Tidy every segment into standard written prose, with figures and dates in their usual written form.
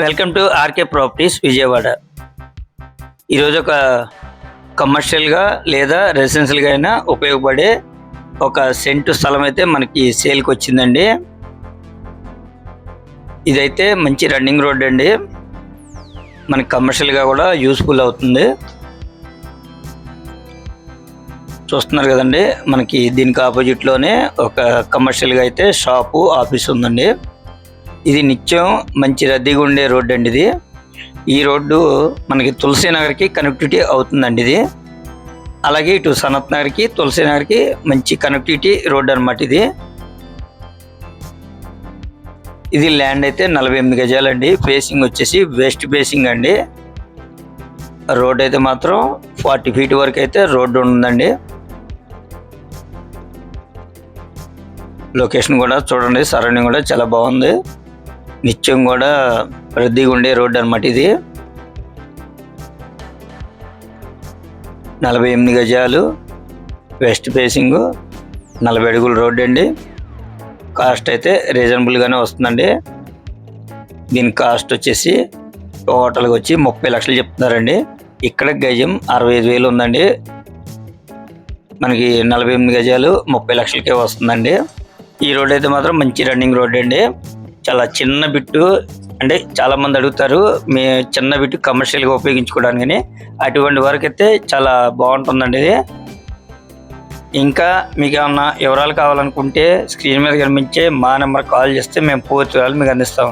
Welcome to RK properties Vijayawada. ఈరోజు ఒక కమర్షియల్గా లేదా రెసిడెన్షియల్గా అయినా ఉపయోగపడే ఒక సెంటు స్థలం అయితే మనకి సేల్కి వచ్చిందండి. ఇదైతే మంచి రన్నింగ్ రోడ్ అండి, మనకి కమర్షియల్గా కూడా యూస్ఫుల్ అవుతుంది. చూస్తున్నారు కదండి, మనకి దీనికి ఆపోజిట్లోనే ఒక కమర్షియల్గా అయితే షాపు ఆఫీస్ ఉందండి. ఇది నిత్యం మంచి రద్దీగా ఉండే రోడ్డు అండి. ఈ రోడ్డు మనకి తులసీనగర్కి కనెక్టివిటీ అవుతుందండి. ఇది అలాగే ఇటు సనత్ నగర్కి తులసీనగర్కి మంచి కనెక్టివిటీ రోడ్డు అనమాట. ఇది ల్యాండ్ అయితే 48 గజాలండి. ఫేసింగ్ వచ్చేసి వెస్ట్ ఫేసింగ్ అండి. రోడ్ అయితే మాత్రం 40 ఫీట్ వరకు అయితే రోడ్డు ఉందండి. లొకేషన్ కూడా చూడండి, సరౌండింగ్ కూడా చాలా బాగుంది. నిత్యం కూడా రద్దీగా ఉండే రోడ్డు అనమాట. ఇది 48 గజాలు వెస్ట్ ఫేసింగ్ 40 అడుగుల రోడ్డు అండి. కాస్ట్ అయితే రీజనబుల్గానే వస్తుందండి. దీని కాస్ట్ వచ్చేసి టోటల్గా వచ్చి 30 లక్షలు చెప్తున్నారండి. ఇక్కడ గజం 65,000 ఉందండి. మనకి 48 గజాలు 30 లక్షలకే వస్తుందండి. ఈ రోడ్ అయితే మాత్రం మంచి రన్నింగ్ రోడ్ అండి. చాలా చిన్న బిట్టు అంటే చాలామంది అడుగుతారు మీ చిన్న బిట్టు కమర్షియల్గా ఉపయోగించుకోవడానికి, అటువంటి వరకు అయితే చాలా బాగుంటుందండి. ఇది ఇంకా మీకు ఏమన్నా వివరాలు కావాలనుకుంటే స్క్రీన్ మీద కనిపించే మా నెంబర్ కాల్ చేస్తే మేము పూర్తి వివరాలు మీకు అందిస్తాం.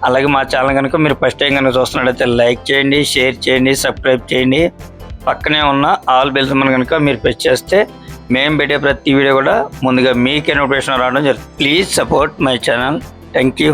అలాగే మా ఛానల్ కనుక మీరు ఫస్ట్ టైం కనుక చూస్తున్నట్టయితే లైక్ చేయండి, షేర్ చేయండి, సబ్స్క్రైబ్ చేయండి. పక్కనే ఉన్న ఆల్ బెల్స్ మన కనుక మీరు ప్రెస్ చేస్తే మేము పెట్టే ప్రతి వీడియో కూడా ముందుగా మీకే నోటిఫికేషన్ రావడం జరుగుతుంది. Please support my channel. Thank you.